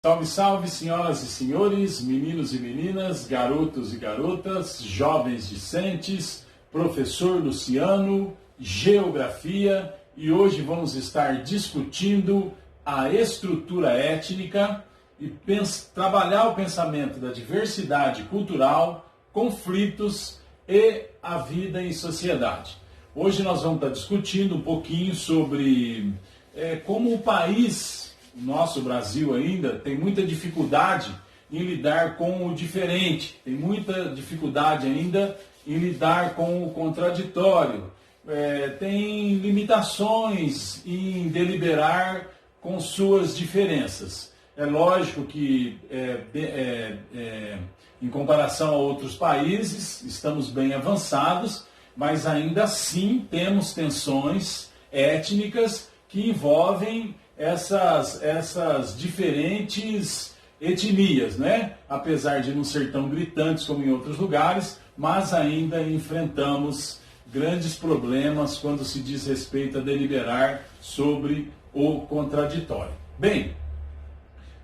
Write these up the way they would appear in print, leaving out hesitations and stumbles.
Salve, salve, senhoras e senhores, meninos e meninas, garotos e garotas, jovens discentes, professor Luciano, geografia, e hoje vamos estar discutindo a estrutura étnica e trabalhar o pensamento da diversidade cultural, conflitos e a vida em sociedade. Hoje nós vamos estar discutindo um pouquinho sobre como o país, o nosso Brasil ainda, tem muita dificuldade em lidar com o diferente, tem muita dificuldade ainda em lidar com o contraditório, tem limitações em deliberar com suas diferenças. É lógico que, em comparação a outros países, estamos bem avançados, mas ainda assim temos tensões étnicas que envolvem essas diferentes etnias, né? Apesar de não ser tão gritantes como em outros lugares, mas ainda enfrentamos grandes problemas quando se diz respeito a deliberar sobre o contraditório. Bem,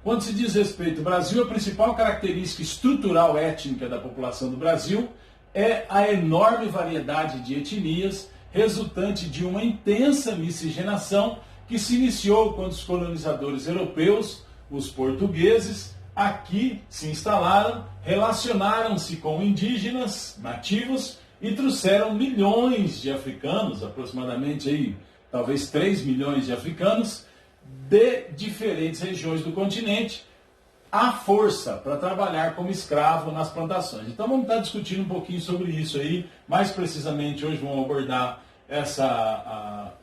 quando se diz respeito ao Brasil, a principal característica estrutural étnica da população do Brasil é a enorme variedade de etnias resultante de uma intensa miscigenação que se iniciou quando os colonizadores europeus, os portugueses, aqui se instalaram, relacionaram-se com indígenas nativos e trouxeram milhões de africanos, aproximadamente aí, talvez 3 milhões de africanos, de diferentes regiões do continente, à força, para trabalhar como escravo nas plantações. Então vamos estar discutindo um pouquinho sobre isso aí, mais precisamente hoje vamos abordar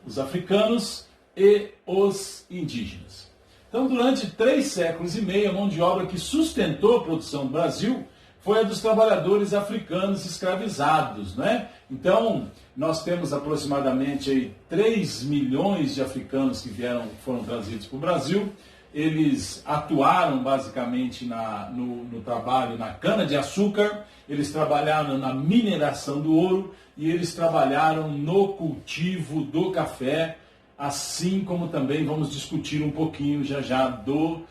os africanos e os indígenas. Então, durante 3 séculos e meio, a mão de obra que sustentou a produção do Brasil foi a dos trabalhadores africanos escravizados, né? Então, nós temos aproximadamente aí 3 milhões de africanos que foram trazidos para o Brasil. Eles atuaram basicamente no trabalho na cana-de-açúcar, eles trabalharam na mineração do ouro e eles trabalharam no cultivo do café, assim como também vamos discutir um pouquinho já do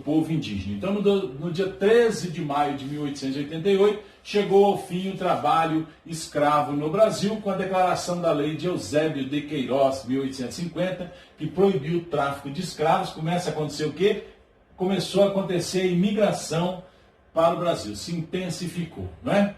povo indígena. Então, no dia 13 de maio de 1888, chegou ao fim o trabalho escravo no Brasil, com a declaração da lei de Eusébio de Queiroz, 1850, que proibiu o tráfico de escravos. Começa a acontecer o quê? Começou a acontecer a imigração para o Brasil, se intensificou, não é?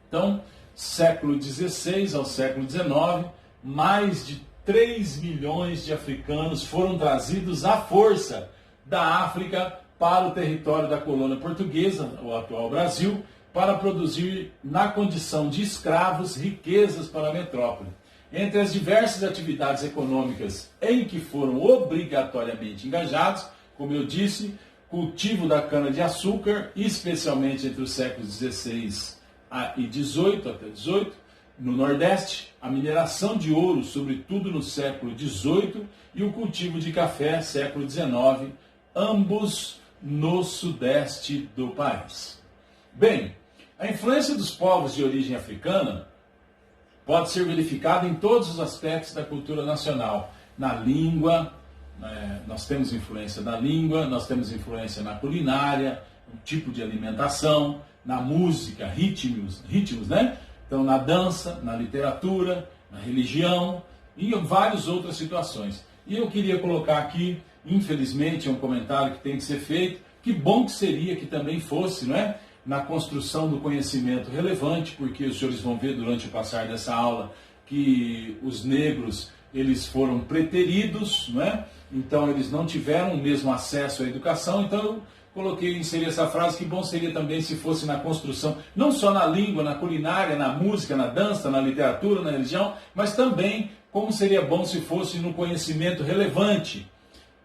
Então, século XVI ao século XIX, mais de 3 milhões de africanos foram trazidos à força da África para o território da colônia portuguesa, o atual Brasil, para produzir, na condição de escravos, riquezas para a metrópole. Entre as diversas atividades econômicas em que foram obrigatoriamente engajados, como eu disse, cultivo da cana-de-açúcar, especialmente entre os séculos XVI e XVIII, até XVIII, no Nordeste, a mineração de ouro, sobretudo no século XVIII, e o cultivo de café, século XIX, ambos no Sudeste do país. Bem, a influência dos povos de origem africana pode ser verificada em todos os aspectos da cultura nacional. Na língua, nós temos influência na língua, nós temos influência na culinária, no tipo de alimentação, na música, ritmos, né? Então, na dança, na literatura, na religião e em várias outras situações. E eu queria colocar aqui, infelizmente, um comentário que tem que ser feito. Que bom que seria que também fosse, não é? Na construção do conhecimento relevante, porque os senhores vão ver durante o passar dessa aula que os negros, eles foram preteridos, não é? Então, eles não tiveram o mesmo acesso à educação. Então, eu inseri essa frase, que bom seria também se fosse na construção, não só na língua, na culinária, na música, na dança, na literatura, na religião, mas também como seria bom se fosse no conhecimento relevante,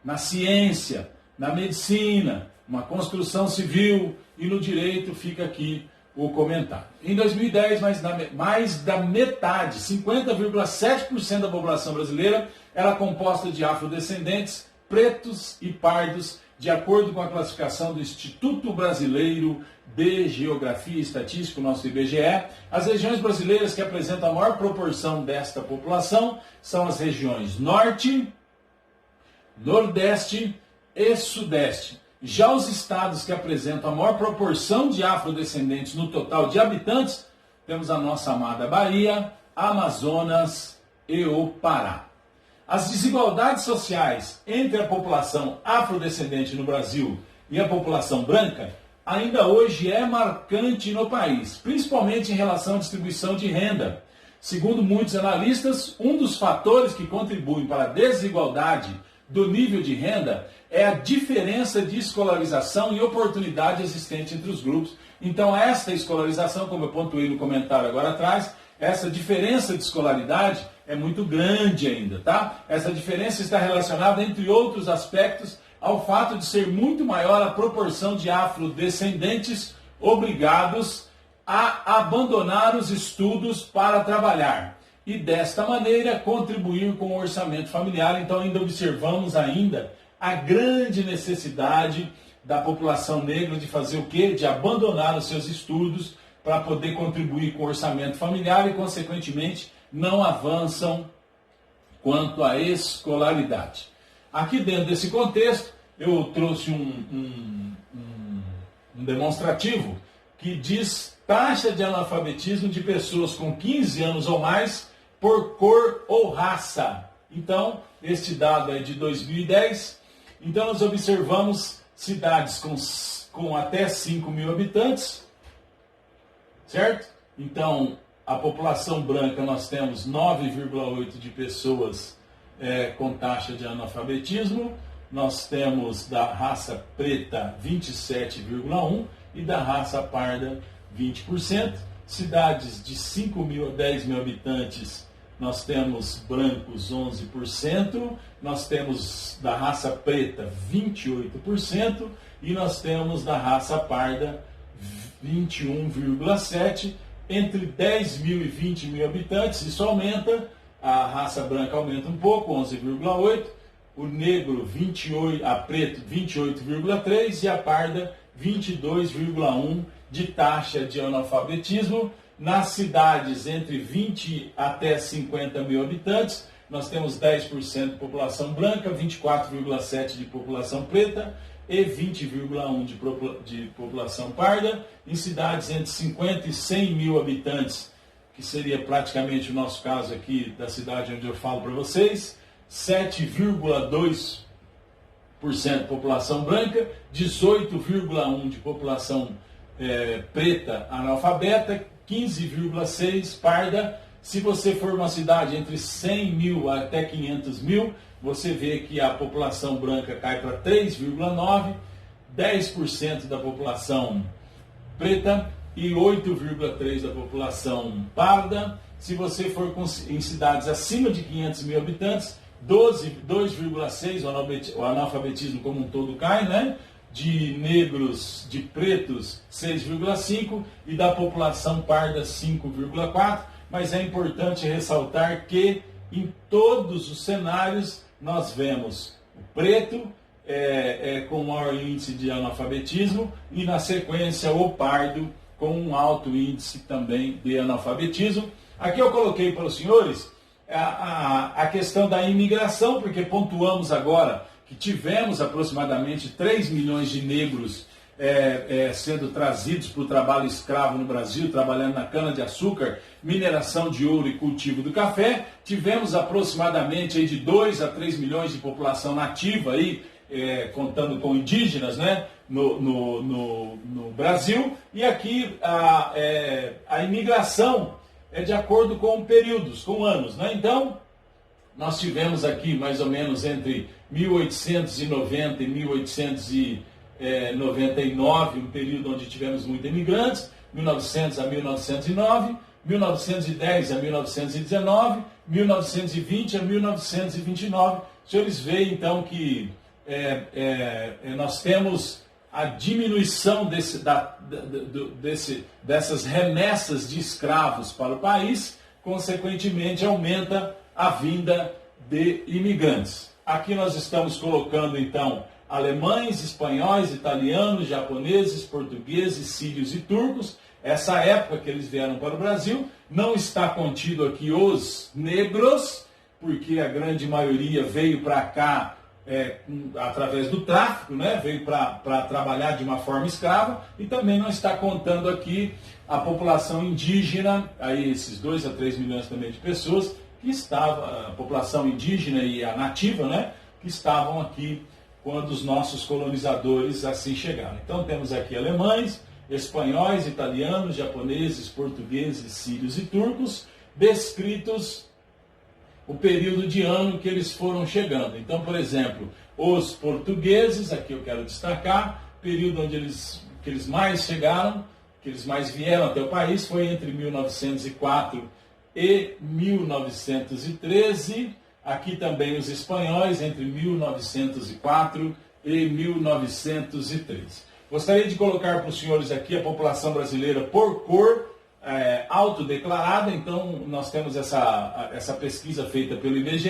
na ciência, na medicina, uma construção civil e no direito. Fica aqui o comentário. Em 2010, mais da metade, 50,7% da população brasileira era composta de afrodescendentes, pretos e pardos, de acordo com a classificação do Instituto Brasileiro de Geografia e Estatística, o nosso IBGE. As regiões brasileiras que apresentam a maior proporção desta população são as regiões Norte, Nordeste e Sudeste. Já os estados que apresentam a maior proporção de afrodescendentes no total de habitantes, temos a nossa amada Bahia, Amazonas e o Pará. As desigualdades sociais entre a população afrodescendente no Brasil e a população branca ainda hoje é marcante no país, principalmente em relação à distribuição de renda. Segundo muitos analistas, um dos fatores que contribuem para a desigualdade do nível de renda é a diferença de escolarização e oportunidade existente entre os grupos. Então, esta escolarização, como eu pontuei no comentário agora atrás, essa diferença de escolaridade é muito grande ainda, tá? Essa diferença está relacionada, entre outros aspectos, ao fato de ser muito maior a proporção de afrodescendentes obrigados a abandonar os estudos para trabalhar e desta maneira contribuir com o orçamento familiar. Então ainda observamos a grande necessidade da população negra de fazer o quê? De abandonar os seus estudos para poder contribuir com o orçamento familiar e, consequentemente, não avançam quanto à escolaridade. Aqui dentro desse contexto, eu trouxe um demonstrativo que diz taxa de analfabetismo de pessoas com 15 anos ou mais por cor ou raça. Então, este dado é de 2010. Então, nós observamos cidades com até 5 mil habitantes, certo? Então, a população branca, nós temos 9,8 de pessoas com taxa de analfabetismo. Nós temos da raça preta 27,1% e da raça parda 20%. Cidades de 5 mil a 10 mil habitantes, nós temos brancos 11%, nós temos da raça preta 28% e nós temos da raça parda 21,7%. Entre 10 mil e 20 mil habitantes, isso aumenta, a raça branca aumenta um pouco, 11,8%, o negro 28%, a preto 28,3% e a parda 22,1% de taxa de analfabetismo. Nas cidades entre 20 até 50 mil habitantes, nós temos 10% de população branca, 24,7% de população preta e 20,1% de população parda. Em cidades entre 50 e 100 mil habitantes, que seria praticamente o nosso caso aqui da cidade onde eu falo para vocês, 7,2% de população branca, 18,1% de população preta analfabeta, 15,6% parda. Se você for uma cidade entre 100 mil até 500 mil, você vê que a população branca cai para 3,9%, 10% da população preta e 8,3% da população parda. Se você for em cidades acima de 500 mil habitantes, 2,6%, o analfabetismo como um todo cai, né? De negros, de pretos, 6,5% e da população parda, 5,4%. Mas é importante ressaltar que em todos os cenários nós vemos o preto com maior índice de analfabetismo e na sequência o pardo com um alto índice também de analfabetismo. Aqui eu coloquei para os senhores a questão da imigração, porque pontuamos agora que tivemos aproximadamente 3 milhões de negros sendo trazidos para o trabalho escravo no Brasil, trabalhando na cana-de-açúcar, mineração de ouro e cultivo do café. Tivemos aproximadamente aí de 2 a 3 milhões de população nativa, aí, contando com indígenas, né, no Brasil. E aqui a imigração é de acordo com períodos, com anos, né? Então, nós tivemos aqui mais ou menos entre 1890 e 1899, um período onde tivemos muitos imigrantes, 1900 a 1909, 1910 a 1919, 1920 a 1929. Os senhores veem então que nós temos a diminuição dessas remessas de escravos para o país, consequentemente aumenta a vinda de imigrantes. Aqui nós estamos colocando então alemães, espanhóis, italianos, japoneses, portugueses, sírios e turcos. Essa época que eles vieram para o Brasil, não está contido aqui os negros, porque a grande maioria veio para cá através do tráfico, né? Veio para trabalhar de uma forma escrava, e também não está contando aqui a população indígena, aí esses 2 a 3 milhões também de pessoas que estavam, a população indígena e a nativa, né? Que estavam aqui quando os nossos colonizadores assim chegaram. Então temos aqui alemães, espanhóis, italianos, japoneses, portugueses, sírios e turcos, descritos o período de ano que eles foram chegando. Então, por exemplo, os portugueses, aqui eu quero destacar, período onde que eles mais chegaram, que eles mais vieram até o país, foi entre 1904 e 1913. Aqui também os espanhóis, entre 1904 e 1913. Gostaria de colocar para os senhores aqui a população brasileira por cor, autodeclarada. Então, nós temos essa pesquisa feita pelo IBGE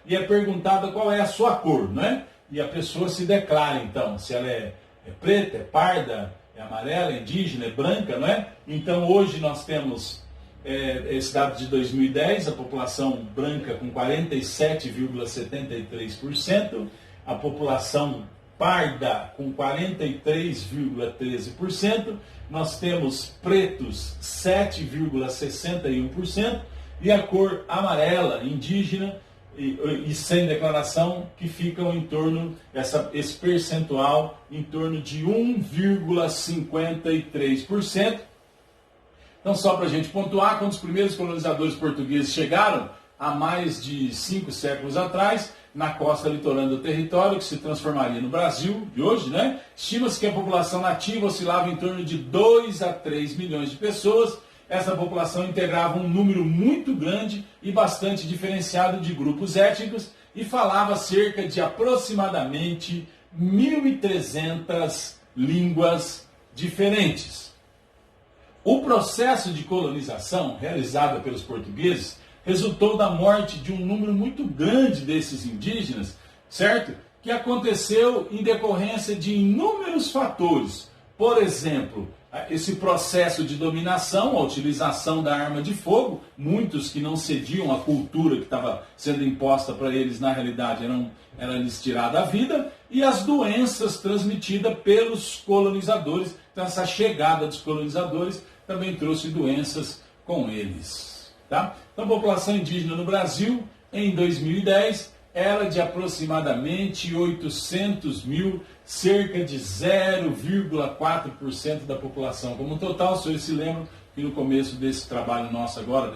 e é perguntada qual é a sua cor, né? E a pessoa se declara, então, se ela é preta, é parda, é amarela, é indígena, é branca, não é? Então, hoje nós temos esse dado de 2010, a população branca com 47,73%, a população parda com 43,13%, nós temos pretos 7,61% e a cor amarela, indígena e sem declaração, que ficam em torno, esse percentual, em torno de 1,53%. Então, só para a gente pontuar, quando os primeiros colonizadores portugueses chegaram, há mais de 5 séculos atrás, na costa litorânea do território, que se transformaria no Brasil de hoje, né? Estima-se que a população nativa oscilava em torno de 2 a 3 milhões de pessoas. Essa população integrava um número muito grande e bastante diferenciado de grupos étnicos e falava cerca de aproximadamente 1.300 línguas diferentes. O processo de colonização realizado pelos portugueses resultou da morte de um número muito grande desses indígenas, certo? Que aconteceu em decorrência de inúmeros fatores. Por exemplo, esse processo de dominação, a utilização da arma de fogo, muitos que não cediam à cultura que estava sendo imposta para eles, na realidade, era lhes tirada a vida, e as doenças transmitidas pelos colonizadores. Então, essa chegada dos colonizadores também trouxe doenças com eles. Tá? Então, a população indígena no Brasil, em 2010, era de aproximadamente 800 mil, cerca de 0,4% da população como total. Os senhores se lembram que no começo desse trabalho nosso agora,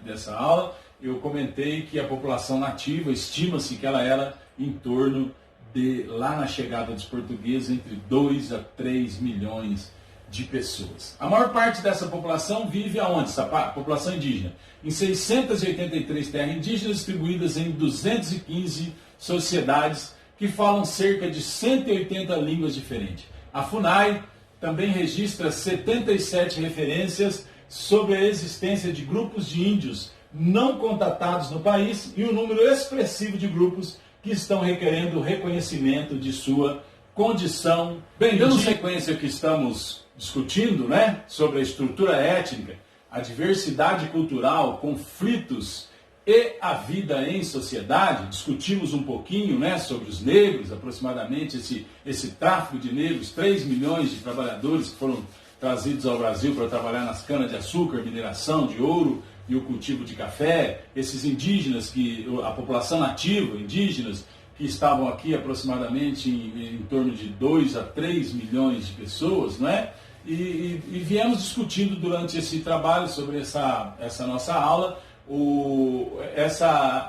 dessa aula, eu comentei que a população nativa, estima-se que ela era em torno de, lá na chegada dos portugueses, entre 2 a 3 milhões de pessoas. A maior parte dessa população vive aonde? Essa população indígena. Em 683 terras indígenas distribuídas em 215 sociedades que falam cerca de 180 línguas diferentes. A FUNAI também registra 77 referências sobre a existência de grupos de índios não contatados no país e um número expressivo de grupos que estão requerendo o reconhecimento de sua condição. Bem, dando sequência que estamos discutindo, né, sobre a estrutura étnica, a diversidade cultural, conflitos e a vida em sociedade, discutimos um pouquinho, né, sobre os negros, aproximadamente esse tráfico de negros, 3 milhões de trabalhadores que foram trazidos ao Brasil para trabalhar nas canas-de-açúcar, mineração de ouro e o cultivo de café, esses indígenas, a população nativa, indígenas, que estavam aqui aproximadamente em torno de 2 a 3 milhões de pessoas, não é? E viemos discutindo durante esse trabalho, sobre essa nossa aula,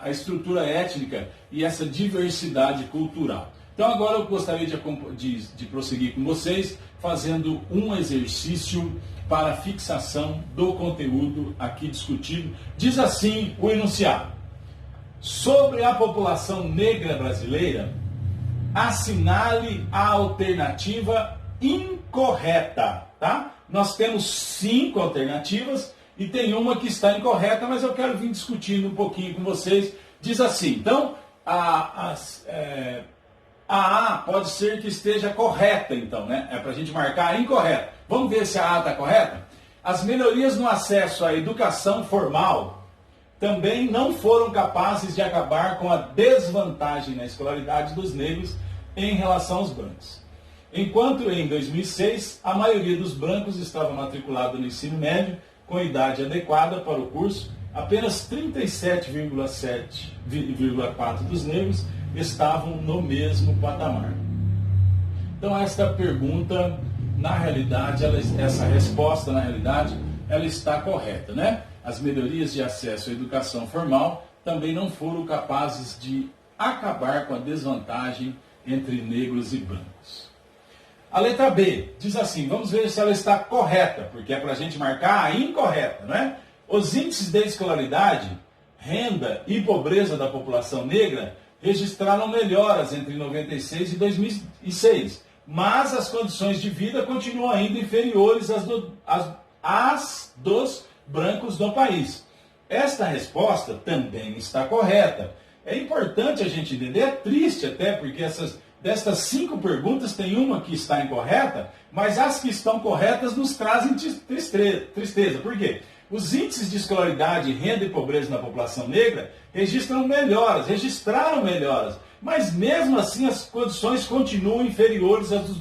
a estrutura étnica e essa diversidade cultural. Então agora eu gostaria de prosseguir com vocês, fazendo um exercício para fixação do conteúdo aqui discutido. Diz assim o enunciado: sobre a população negra brasileira, assinale a alternativa incorreta, tá? Nós temos 5 alternativas e tem uma que está incorreta, mas eu quero vir discutindo um pouquinho com vocês. Diz assim, então, a A pode ser que esteja correta, então, né? É para a gente marcar a incorreta. Vamos ver se a A está correta? As melhorias no acesso à educação formal também não foram capazes de acabar com a desvantagem na escolaridade dos negros em relação aos brancos. Enquanto em 2006, a maioria dos brancos estava matriculado no ensino médio com idade adequada para o curso, apenas 37,4% dos negros estavam no mesmo patamar. Então esta pergunta, na realidade, essa resposta, na realidade, ela está correta, né? As melhorias de acesso à educação formal também não foram capazes de acabar com a desvantagem entre negros e brancos. A letra B diz assim, vamos ver se ela está correta, porque é para a gente marcar a incorreta, não é? Os índices de escolaridade, renda e pobreza da população negra registraram melhoras entre 96 e 2006, mas as condições de vida continuam ainda inferiores às dos brancos do país. Esta resposta também está correta. É importante a gente entender, é triste até, porque destas 5 perguntas tem uma que está incorreta, mas as que estão corretas nos trazem tristeza. Por quê? Os índices de escolaridade, renda e pobreza na população negra registraram melhoras, mas mesmo assim as condições continuam inferiores às dos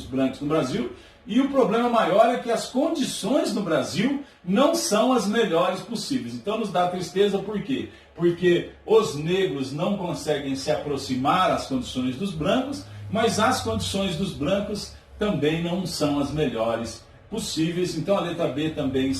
brancos no Brasil, e o problema maior é que as condições no Brasil não são as melhores possíveis. Então nos dá tristeza, por quê? Porque os negros não conseguem se aproximar às condições dos brancos, mas as condições dos brancos também não são as melhores possíveis. Então a letra B também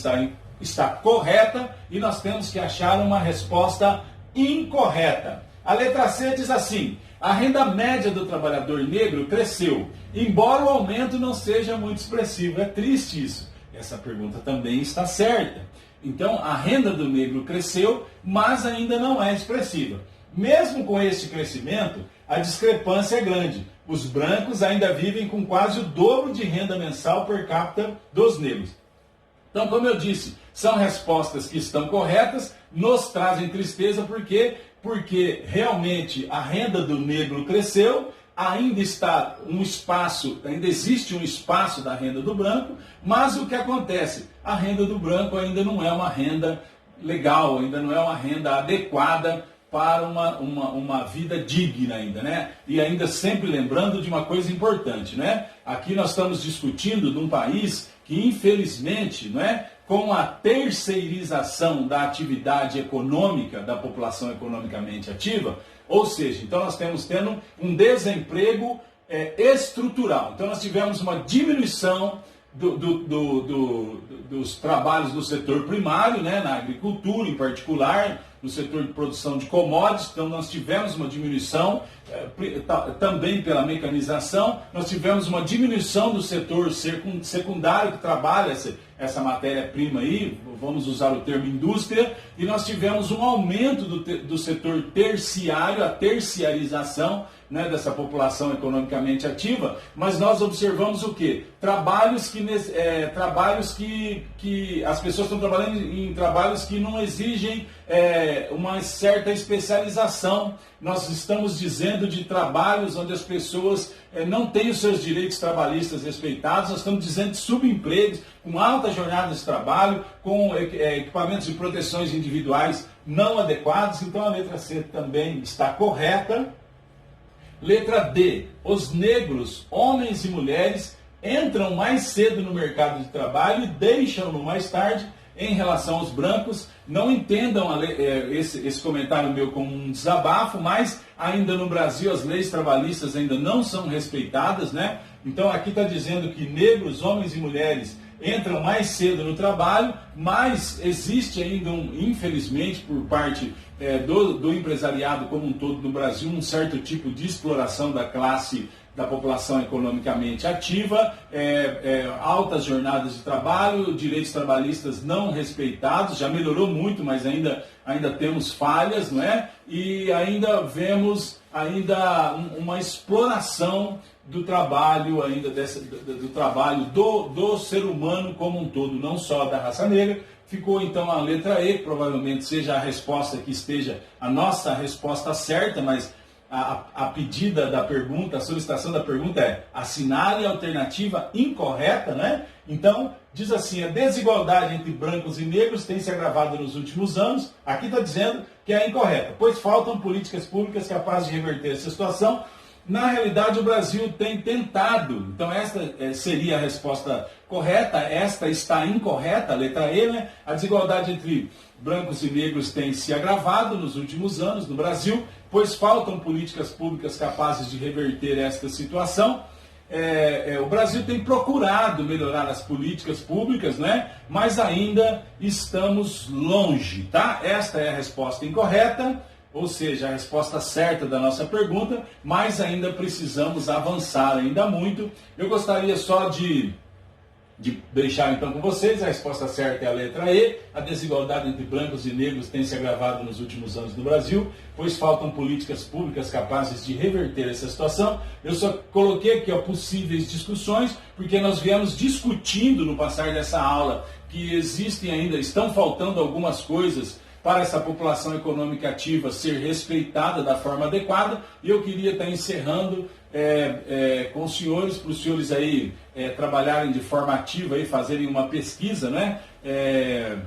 está correta e nós temos que achar uma resposta incorreta. A letra C diz assim, a renda média do trabalhador negro cresceu, embora o aumento não seja muito expressivo. É triste isso. Essa pergunta também está certa. Então a renda do negro cresceu, mas ainda não é expressiva. Mesmo com este crescimento, a discrepância é grande. Os brancos ainda vivem com quase o dobro de renda mensal per capita dos negros. Então, como eu disse, são respostas que estão corretas, nos trazem tristeza, porque realmente a renda do negro cresceu, ainda existe um espaço da renda do branco, mas o que acontece? A renda do branco ainda não é uma renda legal, ainda não é uma renda adequada para uma vida digna ainda, né? E ainda sempre lembrando de uma coisa importante, né? Aqui nós estamos discutindo de um país que, infelizmente, não é, com a terceirização da atividade econômica, da população economicamente ativa, ou seja, então nós temos tendo um desemprego estrutural. Então nós tivemos uma diminuição dos trabalhos do setor primário, né, na agricultura em particular, no setor de produção de commodities. Então nós tivemos uma diminuição, também pela mecanização, nós tivemos uma diminuição do setor secundário que trabalha essa matéria-prima aí, vamos usar o termo indústria, e nós tivemos um aumento do setor terciário, a terciarização, né, dessa população economicamente ativa, mas nós observamos o quê? Trabalhos que as pessoas estão trabalhando em trabalhos que não exigem uma certa especialização. Nós estamos dizendo de trabalhos onde as pessoas não têm os seus direitos trabalhistas respeitados, nós estamos dizendo de subempregos, com alta jornada de trabalho, com equipamentos de proteções individuais não adequados. Então a letra C também está correta. Letra D, os negros, homens e mulheres, entram mais cedo no mercado de trabalho e deixam-no mais tarde em relação aos brancos. Não entendam esse comentário meu como um desabafo, mas ainda no Brasil as leis trabalhistas ainda não são respeitadas, né? Então aqui está dizendo que negros, homens e mulheres entram mais cedo no trabalho, mas existe ainda, infelizmente, por parte do empresariado como um todo no Brasil, um certo tipo de exploração da população economicamente ativa, altas jornadas de trabalho, direitos trabalhistas não respeitados. Já melhorou muito, mas ainda temos falhas, não é? E ainda vemos uma exploração do trabalho, do trabalho do ser humano como um todo, não só da raça negra. Ficou então a letra E, que provavelmente seja a resposta que esteja a nossa resposta certa, mas a pedida da pergunta, a solicitação da pergunta é: assinale a alternativa incorreta, né? Então, diz assim: a desigualdade entre brancos e negros tem se agravado nos últimos anos. Aqui está dizendo que é incorreta, pois faltam políticas públicas capazes de reverter essa situação. Na realidade, o Brasil tem tentado. Então, esta seria a resposta correta. Esta está incorreta, a letra E, né? A desigualdade entre brancos e negros tem se agravado nos últimos anos no Brasil, pois faltam políticas públicas capazes de reverter esta situação. O Brasil tem procurado melhorar as políticas públicas, né? Mas ainda estamos longe, tá? Esta é a resposta incorreta. Ou seja, a resposta certa da nossa pergunta, mas ainda precisamos avançar ainda muito. Eu gostaria só de deixar então com vocês: a resposta certa é a letra E. A desigualdade entre brancos e negros tem se agravado nos últimos anos no Brasil, pois faltam políticas públicas capazes de reverter essa situação. Eu só coloquei aqui possíveis discussões, porque nós viemos discutindo no passar dessa aula que existem ainda, estão faltando algumas coisas para essa população econômica ativa ser respeitada da forma adequada, e eu queria estar encerrando com os senhores, para os senhores aí trabalharem de forma ativa, aí, fazerem uma pesquisa, né? É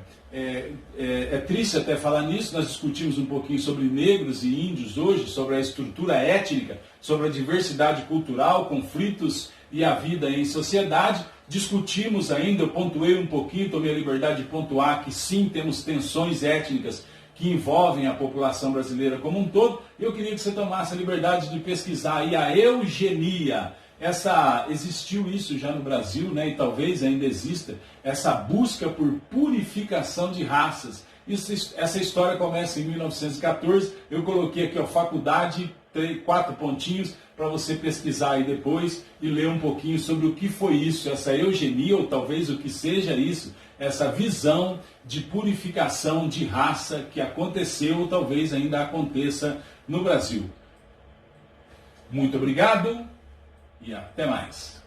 triste até falar nisso. Nós discutimos um pouquinho sobre negros e índios hoje, sobre a estrutura étnica, sobre a diversidade cultural, conflitos e a vida em sociedade. Discutimos ainda, eu pontuei um pouquinho, tomei a liberdade de pontuar que sim, temos tensões étnicas que envolvem a população brasileira como um todo. Eu queria que você tomasse a liberdade de pesquisar aí a eugenia. Existiu isso já no Brasil, né, e talvez ainda exista, essa busca por purificação de raças. Essa história começa em 1914, eu coloquei aqui, faculdade, 4 pontinhos, para você pesquisar aí depois e ler um pouquinho sobre o que foi isso, essa eugenia, ou talvez o que seja isso, essa visão de purificação de raça que aconteceu ou talvez ainda aconteça no Brasil. Muito obrigado e até mais.